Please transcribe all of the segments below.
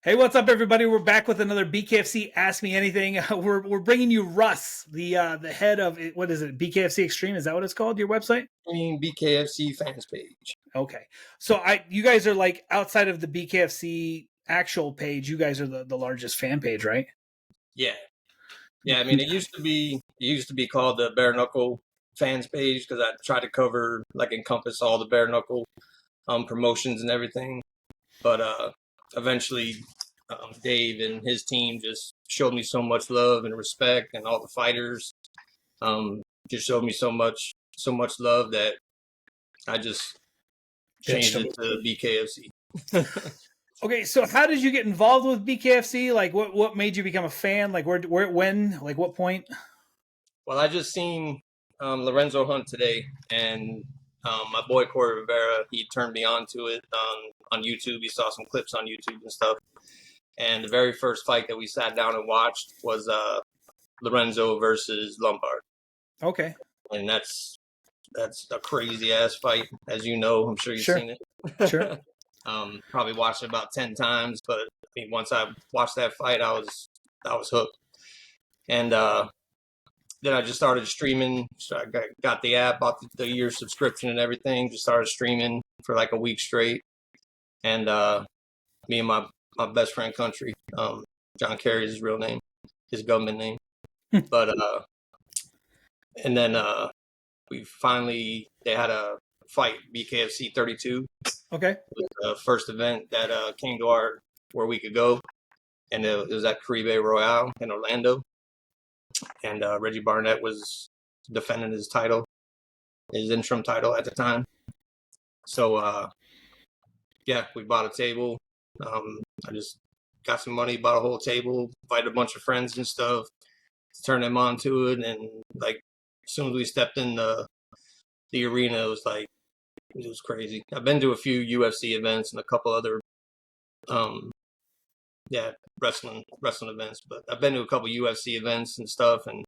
Hey, what's up, everybody? We're back with another BKFC Ask Me Anything. We're bringing you Russ, the head of what is it? BKFC Xtreme, is that what it's called? Your website? Xtreme BKFC Fans page. Okay, so you guys are like outside of the BKFC actual page. You guys are the largest fan page, right? Yeah. I mean, it used to be called the Bare Knuckle Fans page because I tried to cover encompass all the bare knuckle promotions and everything. But eventually, Dave and his team just showed me so much love and respect, and all the fighters just showed me so much love that I just changed it to BKFC. Okay, so how did you get involved with BKFC? Like, what made you become a fan? Like, when, like, what point? Well, I just seen Lorenzo Hunt today, and my boy Corey Rivera, he turned me on to it on YouTube. He saw some clips on YouTube and stuff. And the very first fight that we sat down and watched was Lorenzo versus Lombard. Okay. And that's a crazy ass fight, as you know. I'm sure you've seen it. Sure. Probably watched it about 10 times, but I mean, once I watched that fight, I was hooked. And then I just started streaming. So I got the app, bought the year subscription and everything. Just started streaming for like a week straight. And me and my best friend Country, John Kerry is his real name, his government name. But and then they had a fight, BKFC 32. Okay. It was the first event that came to where we could go. And it was at Caribe Royale in Orlando. And Reggie Barnett was defending his interim title at the time. So, we bought a table. I just got some money, bought a whole table, invited a bunch of friends and stuff to turn them on to it. And like, as soon as we stepped in the arena, it was crazy. I've been to a few UFC events and a couple other, wrestling events, but I've been to a couple UFC events and stuff, and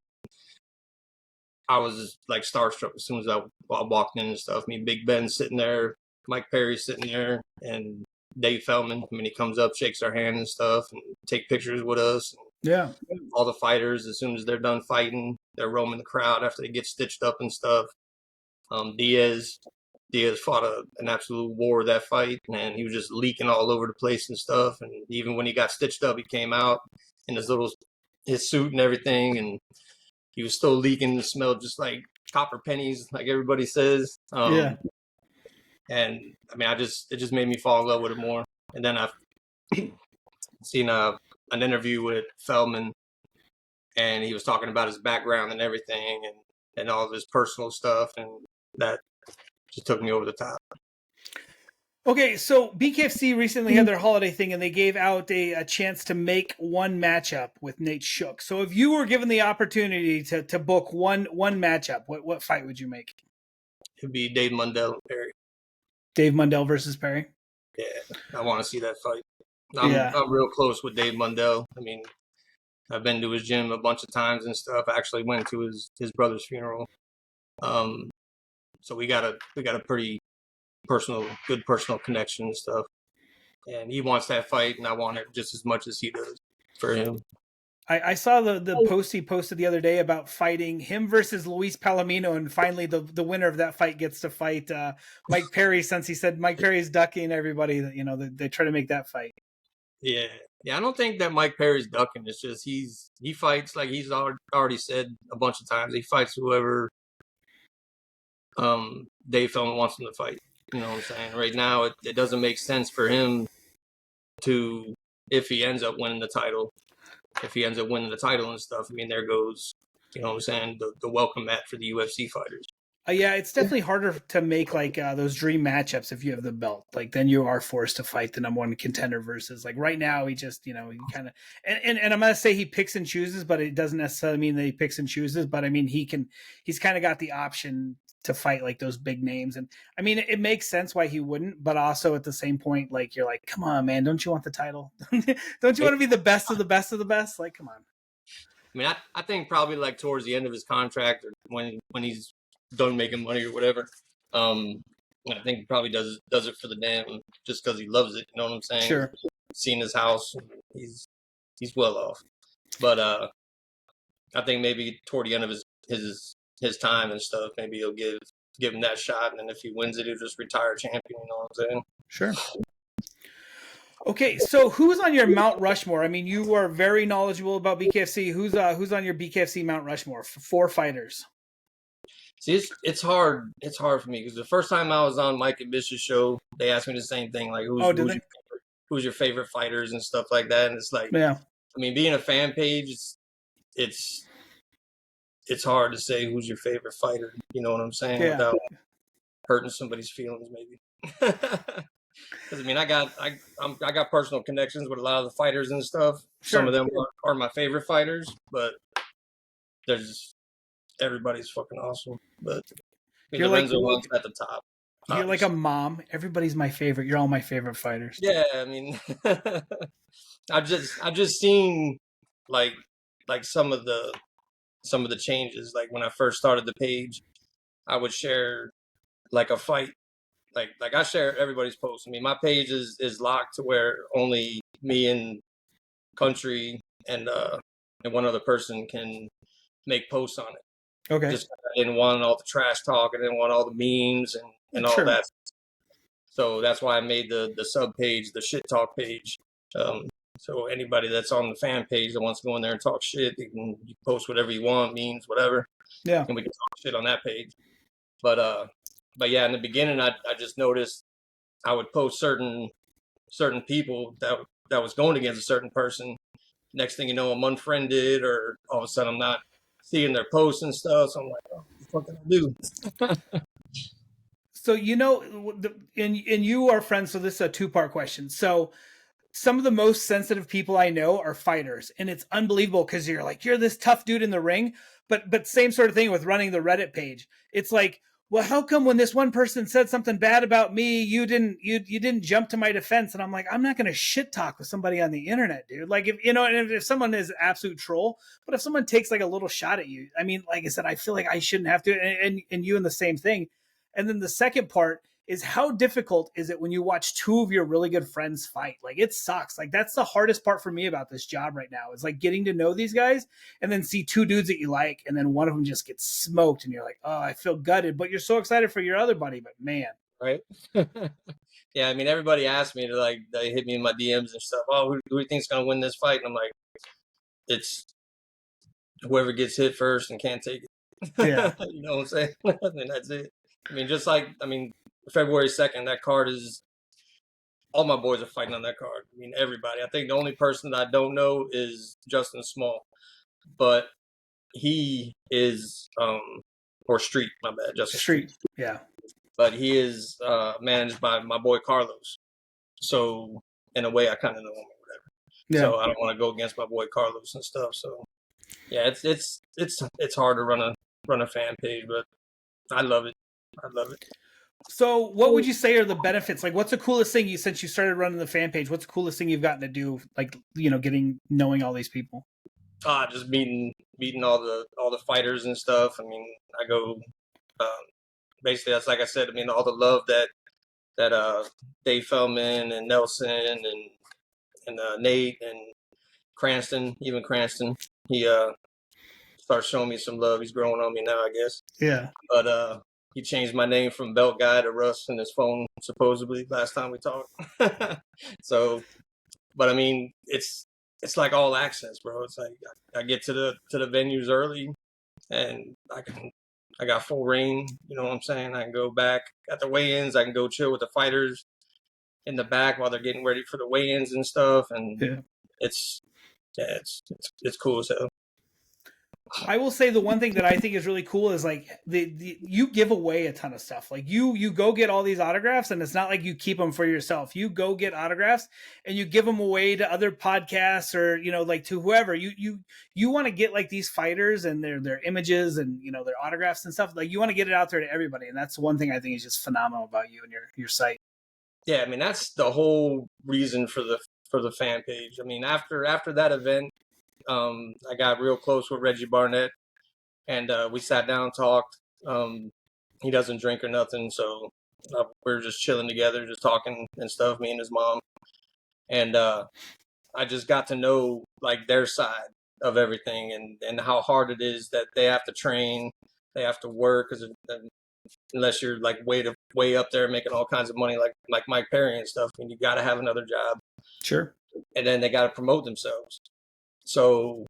I was like starstruck as soon as I walked in and stuff. I mean, Big Ben sitting there, Mike Perry sitting there, and Dave Feldman. I mean, he comes up, shakes our hand and stuff, and take pictures with us. Yeah. All the fighters, as soon as they're done fighting, they're roaming the crowd after they get stitched up and stuff. Diaz fought an absolute war that fight, and he was just leaking all over the place and stuff. And even when he got stitched up, he came out in his suit and everything, and he was still leaking and smelled just like copper pennies, like everybody says. Yeah. And I mean, it just made me fall in love with it more. And then I've seen an interview with Feldman, and he was talking about his background and everything, and all of his personal stuff, and that just took me over the top. Okay, so BKFC recently had their holiday thing, and they gave out a chance to make one matchup with Nate Shook. So if you were given the opportunity to book one matchup, what fight would you make? It'd be Dave Mundell and Perry. Dave Mundell versus Perry? Yeah, I want to see that fight. I'm real close with Dave Mundell. I mean, I've been to his gym a bunch of times and stuff. I actually went to his brother's funeral. So we got a pretty good personal connection and stuff. And he wants that fight, and I want it just as much as he does for him. I saw the post he posted the other day about fighting him versus Luis Palomino, and finally the winner of that fight gets to fight Mike Perry, since he said Mike Perry's ducking everybody. They try to make that fight. Yeah. I don't think that Mike Perry's ducking. It's just he fights, like he's already said a bunch of times. He fights whoever Dave Feldman wants him to fight. You know what I'm saying? Right now, it doesn't make sense for him to, if he ends up winning the title and stuff. I mean, there goes, you know what I'm saying, the welcome mat for the UFC fighters. Yeah, it's definitely harder to make like those dream matchups if you have the belt. Like then you are forced to fight the number one contender versus like right now he just he kind of and I'm gonna say he picks and chooses, but it doesn't necessarily mean that he picks and chooses. But I mean he's kind of got the option to fight like those big names, and I mean it makes sense why he wouldn't. But also at the same point, like you're like, come on, man, don't you want the title? Don't you want to be the best of the best of the best? Like, come on. I mean, I think probably like towards the end of his contract, or when he's done making money or whatever. I think he probably does it for the damn, just because he loves it. You know what I'm saying? Sure. seen his house. He's well off. But I think maybe toward the end of his time and stuff, maybe he'll give him that shot, and then if he wins it, he'll just retire champion. You know what I'm saying? Sure. Okay, so who's on your Mount Rushmore? I mean, you are very knowledgeable about BKFC. Who's on your BKFC Mount Rushmore? 4 fighters. See, it's hard. It's hard for me because the first time I was on Mike and Bish's show, they asked me the same thing, like who's your favorite fighters and stuff like that, and it's like, yeah. I mean, being a fan page, it's hard to say who's your favorite fighter. You know what I'm saying? Yeah. Without hurting somebody's feelings, maybe. Because I mean, I got personal connections with a lot of the fighters and stuff. Sure. Some of them are my favorite fighters, but everybody's fucking awesome. But you're Lorenzo one's at the top. You're obviously like a mom. Everybody's my favorite. You're all my favorite fighters. Yeah, I mean, I've just seen like some of the changes. Like when I first started the page, I would share like a fight. Like I share everybody's posts. I mean, my page is locked to where only me and Country and one other person can make posts on it. Okay. Just I didn't want all the trash talk. I didn't want all the memes and all that. So that's why I made the sub page, the shit talk page. So anybody that's on the fan page that wants to go in there and talk shit, you can post whatever you want, memes, whatever. Yeah. And we can talk shit on that page. But yeah, in the beginning, I just noticed I would post certain people that was going against a certain person. Next thing you know, I'm unfriended, or all of a sudden I'm not seeing their posts and stuff. So I'm like, oh, what can I do? So, you know, and you are friends, so this is a 2-part question. So some of the most sensitive people I know are fighters, and it's unbelievable because you're this tough dude in the ring, but same sort of thing with running the Reddit page. It's like, well, how come when this one person said something bad about me, you didn't jump to my defense? And I'm like, I'm not going to shit talk with somebody on the internet, dude. Like, if someone is an absolute troll, but if someone takes like a little shot at you, I mean, like I said, I feel like I shouldn't have to, and you in the same thing. And then the second part is, how difficult is it when you watch 2 of your really good friends fight? Like, it sucks. Like, that's the hardest part for me about this job right now, is like getting to know these guys and then see 2 dudes that you like, and then one of them just gets smoked and you're like, oh, I feel gutted, but you're so excited for your other buddy. But man. Right. Yeah. I mean, everybody asked me to they hit me in my DMs and stuff. Oh, who do you think's going to win this fight? And I'm like, it's whoever gets hit first and can't take it. Yeah. You know what I'm saying? I mean, that's it. I mean, February 2nd, that card is, all my boys are fighting on that card. I mean, everybody. I think the only person that I don't know is Justin Small, but he is, or Street, my bad, Justin Street. Yeah. But he is managed by my boy Carlos. So in a way, I kind of know him or whatever. Yeah. So I don't want to go against my boy Carlos and stuff. So yeah, it's hard to run a fan page, but I love it. I love it. So what would you say are the benefits? Like, what's the coolest thing since you started running the fan page, what's the coolest thing you've gotten to do? Like, knowing all these people? Just meeting all the fighters and stuff. I mean, I go, basically that's like I said, I mean, all the love that Dave Feldman and Nelson and Nate and Cranston, even Cranston, he starts showing me some love. He's growing on me now, I guess. Yeah. But he changed my name from Belt Guy to Russ in his phone, supposedly, last time we talked. So, but I mean, it's like all access, bro. It's like I get to the venues early, and I got full reign. You know what I'm saying? I can go back at the weigh-ins. I can go chill with the fighters in the back while they're getting ready for the weigh-ins and stuff. And it's cool as hell. I will say the one thing that I think is really cool is like you give away a ton of stuff. Like you go get all these autographs, and it's not like you keep them for yourself. You go get autographs and you give them away to other podcasts or, like to whoever you want to get, like these fighters and their images and, their autographs and stuff. Like you want to get it out there to everybody. And that's one thing I think is just phenomenal about you and your site. Yeah. I mean, that's the whole reason for the fan page. I mean, after that event, I got real close with Reggie Barnett, and we sat down, talked. He doesn't drink or nothing, so we were just chilling together, just talking and stuff, me and his mom. And I just got to know like their side of everything and how hard it is that they have to train, they have to work, because unless you're like way up there making all kinds of money like Mike Perry and stuff, and you got to have another job. Sure. And then they got to promote themselves. So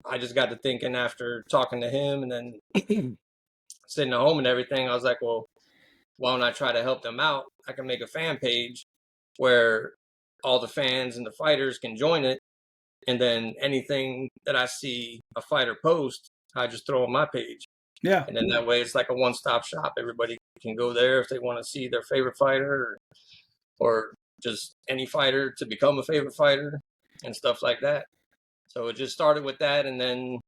I just got to thinking after talking to him and then sitting at home and everything, I was like, well, why don't I try to help them out? I can make a fan page where all the fans and the fighters can join it. And then anything that I see a fighter post, I just throw on my page. Yeah. And then that way it's like a one-stop shop. Everybody can go there if they want to see their favorite fighter or just any fighter to become a favorite fighter and stuff like that. So it just started with that. And then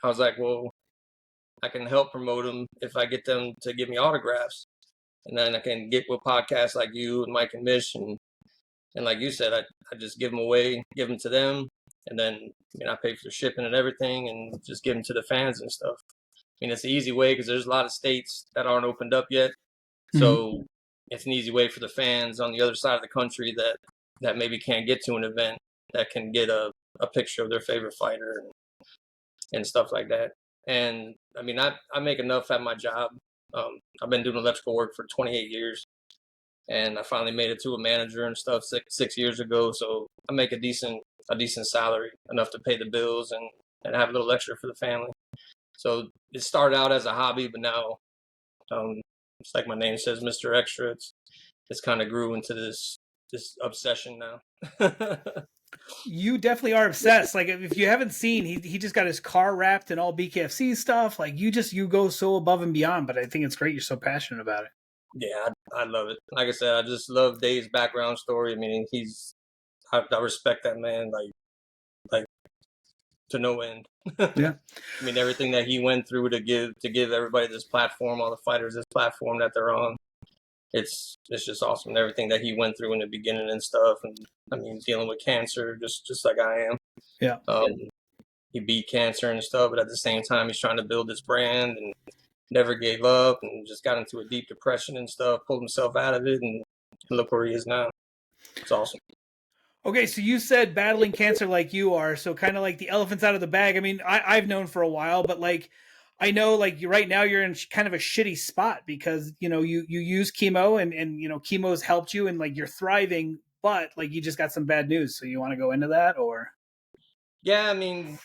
I was like, well, I can help promote them if I get them to give me autographs. And then I can get with podcasts like you and Mike and Mish. And like you said, I just give them away, give them to them. And then I pay for the shipping and everything and just give them to the fans and stuff. I mean, it's an easy way because there's a lot of states that aren't opened up yet. So it's an easy way for the fans on the other side of the country that maybe can't get to an event that can get a picture of their favorite fighter and stuff like that. And I mean, I make enough at my job. I've been doing electrical work for 28 years, and I finally made it to a manager and stuff six years ago. So I make a decent salary, enough to pay the bills and have a little extra for the family. So it started out as a hobby, but now it's like my name says, Mr. Extra. It's kind of grew into this obsession now. You definitely are obsessed. Like if you haven't seen, he just got his car wrapped in all BKFC stuff. Like you go so above and beyond. But I think it's great you're so passionate about it. Yeah, I love it. Like I said, I just love Dave's background story. I mean, I respect that man like to no end. Yeah. I mean, everything that he went through to give everybody this platform, all the fighters this platform that they're on. It's just awesome. And everything that he went through in the beginning and stuff. And I mean, dealing with cancer, just like I am. Yeah. He beat cancer and stuff, but at the same time, he's trying to build this brand and never gave up and just got into a deep depression and stuff, pulled himself out of it, and look where he is now. It's awesome. Okay, so you said battling cancer like you are, so kind of like the elephant's out of the bag. I mean, I've known for a while, but like I know like right now you're in kind of a shitty spot because you use chemo and chemo's helped you and like you're thriving, but like you just got some bad news. So you want to go into that or? Yeah, I mean,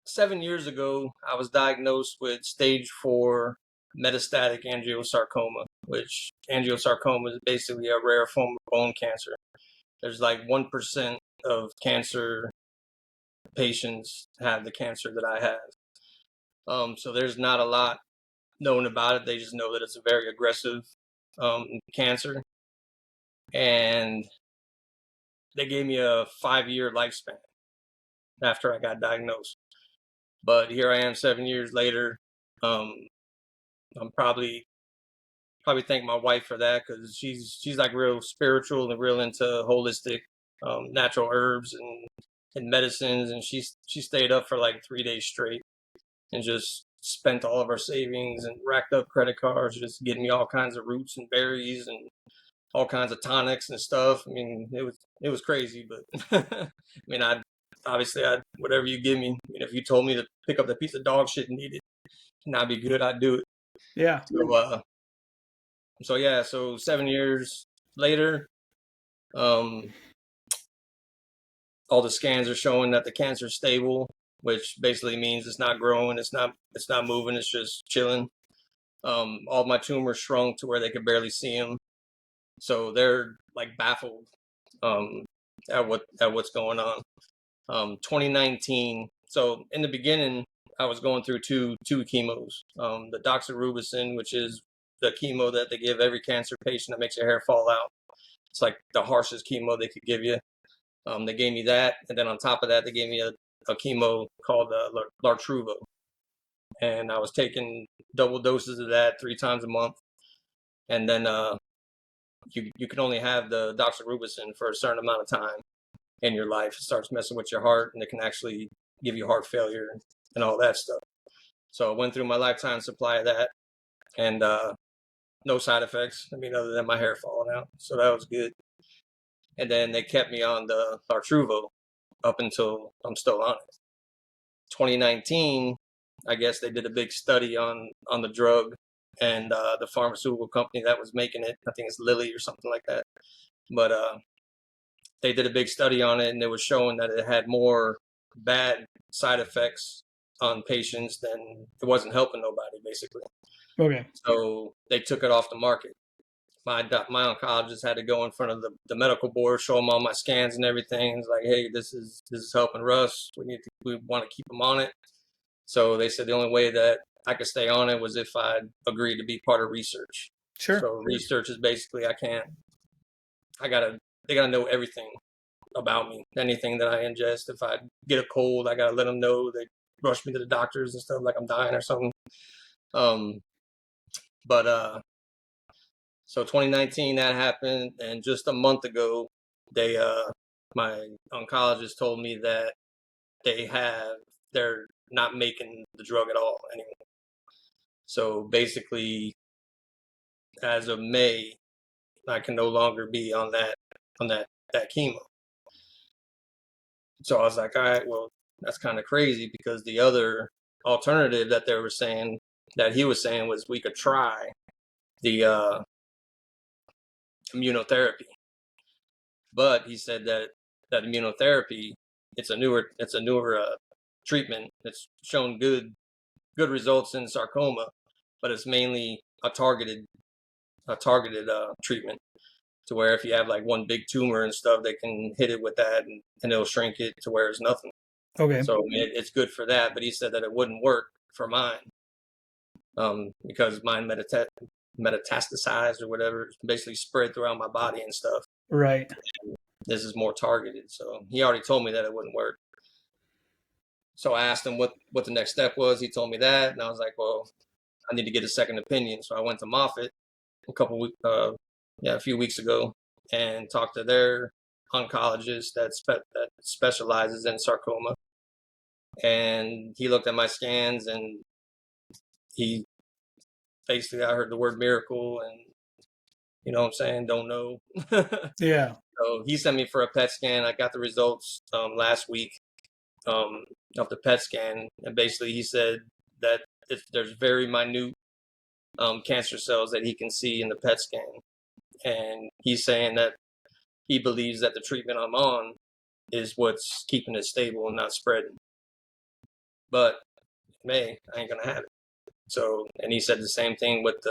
7 years ago, I was diagnosed with stage 4 metastatic angiosarcoma, which angiosarcoma is basically a rare form of bone cancer. There's like 1% of cancer patients have the cancer that I have. So there's not a lot known about it. They just know that it's a very aggressive cancer. And they gave me a 5-year lifespan after I got diagnosed. But here I am 7 years later. I'm probably thank my wife for that because she's like real spiritual and real into holistic natural herbs and medicines, and she stayed up for like 3 days straight and just spent all of our savings and racked up credit cards just getting me all kinds of roots and berries and all kinds of tonics and stuff. I mean, it was crazy, but I mean, obviously whatever you give me. I mean, if you told me to pick up the piece of dog shit and eat it and I'd be good, I'd do it. Yeah. So 7 years later, all the scans are showing that the cancer is stable, which basically means it's not growing, it's not moving, it's just chilling. All my tumors shrunk to where they could barely see them, so they're like baffled at what's going on. 2019. So in the beginning, I was going through two chemos. The doxorubicin, which is the chemo that they give every cancer patient that makes your hair fall out. It's like the harshest chemo they could give you. They gave me that, and then on top of that, they gave me a chemo called Lartruvo, and I was taking double doses of that 3 times a month. And then you can only have the doxorubicin for a certain amount of time in your life. It starts messing with your heart, and it can actually give you heart failure and all that stuff. So I went through my lifetime supply of that, and no side effects. I mean, other than my hair falling out. So that was good. And then they kept me on the Lartruvo up until I'm still on it. 2019, I guess they did a big study on the drug and the pharmaceutical company that was making it. I think it's Lilly or something like that. But they did a big study on it, and it was showing that it had more bad side effects on patients than it wasn't helping nobody, basically. Okay. So they took it off the market. My oncologist had to go in front of the medical board, show them all my scans and everything. It's like, hey, this is helping Russ. We want to keep him on it. So they said the only way that I could stay on it was if I agreed to be part of research. Sure. So research is basically they gotta know everything about me, anything that I ingest. If I get a cold, I gotta let them know. They rush me to the doctors and stuff like I'm dying or something. So 2019 that happened, and just a month ago, my oncologist told me that they're not making the drug at all anymore. So basically, as of May, I can no longer be on that chemo. So I was like, all right, well, that's kind of crazy, because the other alternative that he was saying was we could try the immunotherapy. But he said that immunotherapy, it's a newer treatment. It's shown good results in sarcoma, but it's mainly a targeted treatment, to where if you have like one big tumor and stuff, they can hit it with that and it'll shrink it to where it's nothing. Okay. So it's good for that, but he said that it wouldn't work for mine, because mine metastasized or whatever, basically spread throughout my body and stuff. Right. This is more targeted. So he already told me that it wouldn't work. So I asked him what the next step was. He told me that, and I was like, well, I need to get a second opinion. So I went to Moffitt a few weeks ago, and talked to their oncologist that specializes in sarcoma. And he looked at my scans, and he basically, I heard the word miracle, and you know what I'm saying, don't know. Yeah. So he sent me for a PET scan. I got the results last week of the PET scan, and basically he said that there's very minute cancer cells that he can see in the PET scan, and he's saying that he believes that the treatment I'm on is what's keeping it stable and not spreading. But I ain't gonna have it. So, and he said the same thing that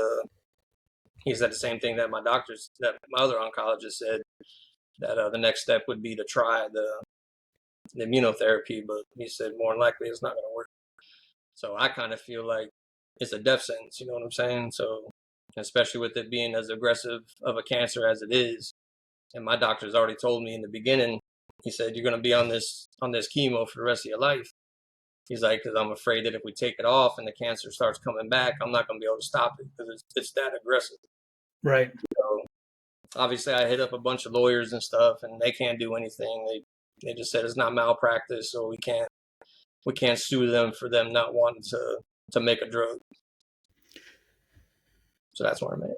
my other oncologist said, that the next step would be to try the immunotherapy, but he said more than likely it's not going to work. So I kind of feel like it's a death sentence, you know what I'm saying? So, especially with it being as aggressive of a cancer as it is, and my doctor's already told me in the beginning, he said, you're going to be on this chemo for the rest of your life. He's like, because I'm afraid that if we take it off and the cancer starts coming back, I'm not going to be able to stop it, because it's that aggressive. Right. So obviously I hit up a bunch of lawyers and stuff, and they can't do anything. They just said it's not malpractice, so we can't sue them for them not wanting to make a drug. So that's where I'm at.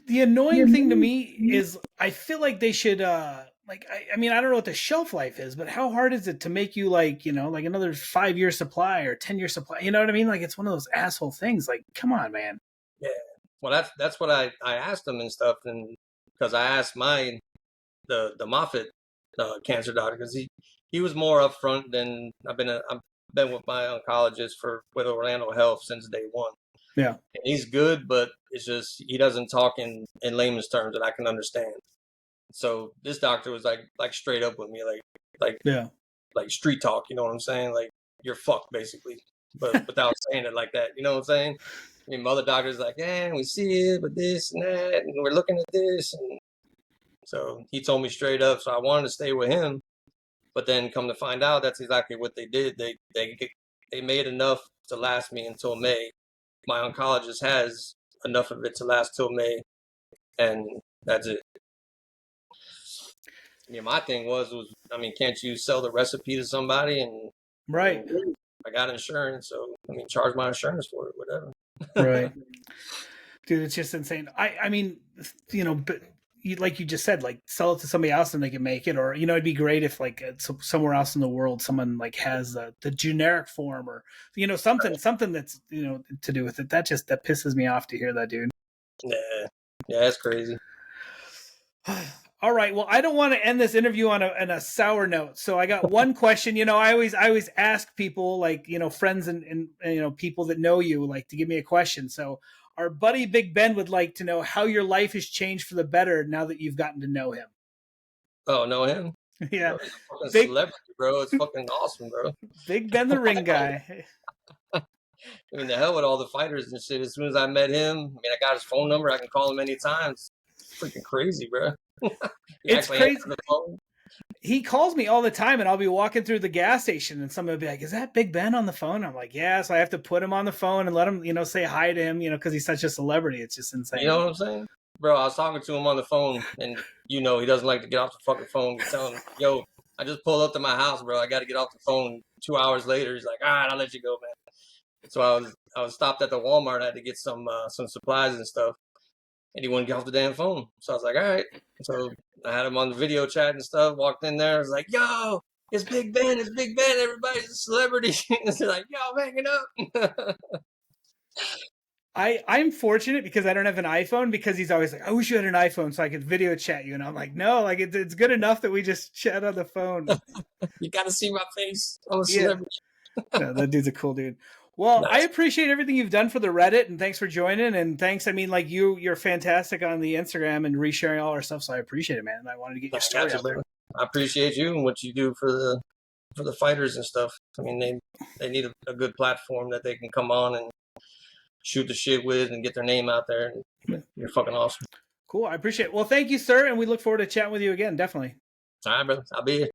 The annoying thing to me is I feel like they should I mean, I don't know what the shelf life is, but how hard is it to make you like another 5-year supply or 10-year supply? You know what I mean? Like, it's one of those asshole things. Like, come on, man. Yeah. Well, that's what I asked them and stuff, and because I asked the Moffitt cancer doctor, because he was more upfront than I've been with my oncologist with Orlando Health since day one. Yeah. And he's good, but it's just he doesn't talk in layman's terms that I can understand. So this doctor was like straight up with me, like street talk, you know what I'm saying? Like, you're fucked, basically, but without saying it like that, you know what I'm saying? I mean, my other doctor's like, we see it, but this and that, and we're looking at this, and so he told me straight up. So I wanted to stay with him, but then come to find out, that's exactly what they did. They made enough to last me until May. My oncologist has enough of it to last till May, and that's it. I mean, my thing was, I mean, can't you sell the recipe to somebody? And right. I got insurance, so I mean, charge my insurance for it, whatever. Right. Dude, it's just insane. I mean, but like you just said, like sell it to somebody else and they can make it, or it'd be great if like somewhere else in the world someone like has the generic form, or something that's to do with it. That pisses me off to hear that, dude. Yeah, that's crazy. All right. Well, I don't want to end this interview on a sour note. So I got one question. I always ask people, like, friends and people that know you, like, to give me a question. So our buddy Big Ben would like to know how your life has changed for the better now that you've gotten to know him. Oh, know him? Yeah. Bro, he's a fucking celebrity, bro. It's fucking awesome, bro. Big Ben the ring guy. I mean, the hell with all the fighters and shit. As soon as I met him, I mean, I got his phone number. I can call him anytime. It's freaking crazy, bro. It's crazy. He calls me all the time, and I'll be walking through the gas station, and somebody will be like, "Is that Big Ben on the phone?" I'm like, "Yeah." So I have to put him on the phone and let him, say hi to him, because he's such a celebrity. It's just insane. You know what I'm saying? Bro, I was talking to him on the phone, and he doesn't like to get off the fucking phone. You tell him, yo, I just pulled up to my house, bro. I got to get off the phone. 2 hours later, he's like, all right, I'll let you go, man. So I was stopped at the Walmart. I had to get some supplies and stuff, and he wouldn't get off the damn phone. So I was like, all right. So I had him on the video chat and stuff. Walked in there. I was like, yo, it's Big Ben. It's Big Ben. Everybody's a celebrity. They're like, yo, I'm hanging up. I'm fortunate because I don't have an iPhone, because he's always like, I wish you had an iPhone so I could video chat you. And I'm like, no, like it's good enough that we just chat on the phone. You got to see my face. I'm a celebrity. No, that dude's a cool dude. Well, nice. I appreciate everything you've done for the Reddit, and thanks for joining. And thanks, I mean, like you're fantastic on the Instagram and resharing all our stuff. So I appreciate it, man. And I wanted to get your story out there. I appreciate you and what you do for the fighters and stuff. I mean, they need a good platform that they can come on and shoot the shit with and get their name out there. And you're fucking awesome. Cool. I appreciate it. Well, thank you, sir. And we look forward to chatting with you again. Definitely. All right, brother. I'll be here.